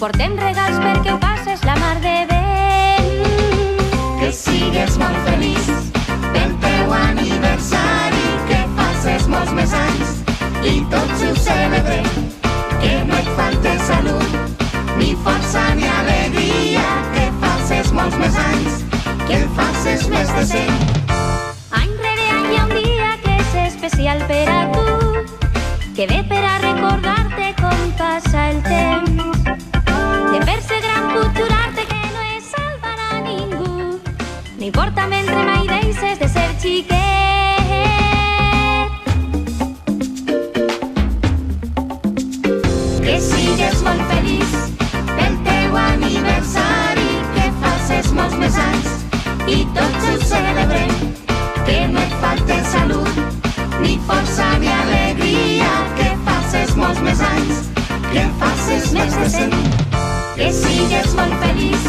portem regals perquè ho passes la mar de bé. Que sigues molt feliç pel teu aniversari, que facis molts més anys i tots ho celebrem. Que no et falte salut, ni força ni alegria, que facis molts més anys, que en facis més de 100. Any rere any hi ha un dia que és especial per a tu, que ve per a recordar-te com passa el temps. De fer-se gran puc jurar-te que no es salvarà ningú, no importa mentre mai deixes de ser xiquet. Que sigues molt feliç pel teu aniversari, que facis molts més anys i tots ho celebrem. Que no et falte salut, ni força ni alegria, que facis molts més anys, que en facis més de 100. Que sigues molt feliç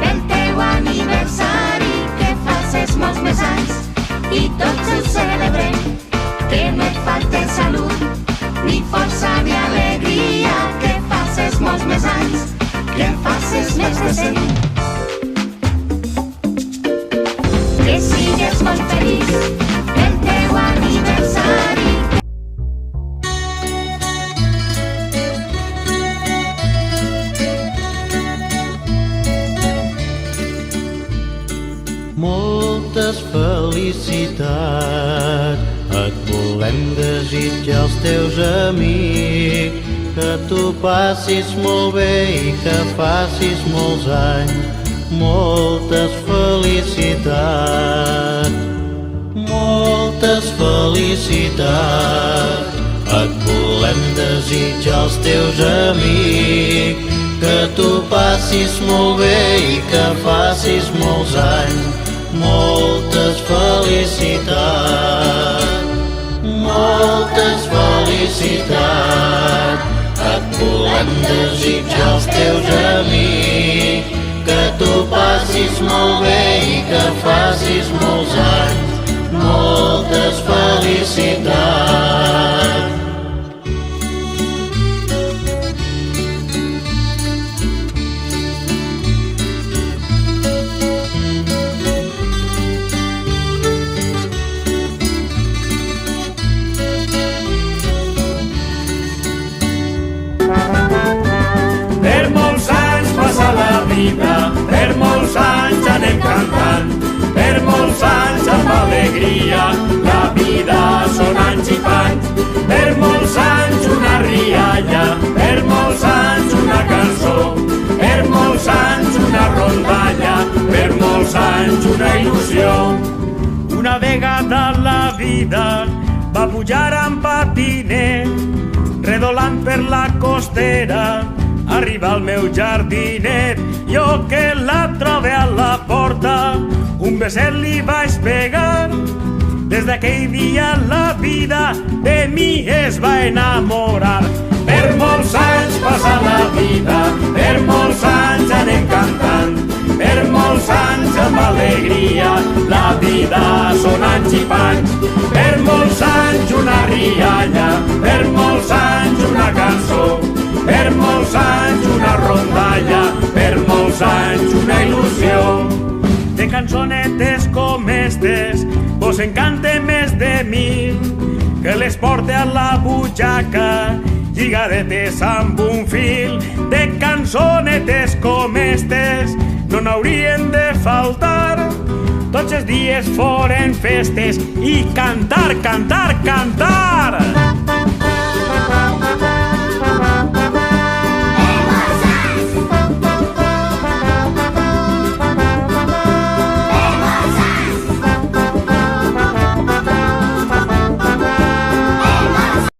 pel teu aniversari, que facis molts més anys i tots ho celebrem. Que no et falte salut, ni força ni alegria, que facis molts més anys, que en facis més de 100. Que sigues molt feliç pel teu aniversari. Moltes felicitats et volem desitjar als teus amics, que tu passis molt bé i que facis molts anys. Moltes felicitats, moltes felicitats et volem desitjar als teus amics, que tu passis molt bé i que facis molts anys. Moltes felicitats, moltes felicitats et volem desitjar als teus amics, que tu passis molt bé i que facis molts anys. Moltes felicitats. Per molts anys anem cantant, per molts anys amb alegria, la vida són anys i panys. Per molts anys una rialla, per molts anys una cançó, per molts anys una rondalla, per molts anys una il·lusió. Una vegada la vida va pujar amb patinet, redolant per la costera, arriba al meu jardinet. Jo que la trobe a la porta, un beset li vaig pegar. Des d'aquell dia la vida de mi es va enamorar. Per molts anys passa la vida, per molts anys anem cantant, per molts anys amb alegria, la vida són anys i panys. Per molts anys una rialla, per molts anys una cançó, per molts anys una rondalla, per molts anys una il·lusió. De cançonetes com estes vos encante més de 1000, que les porte a la butxaca lligadetes amb un fil. De cançonetes com estes no n'haurien de faltar, tots els dies foren festes i cantar, cantar, cantar.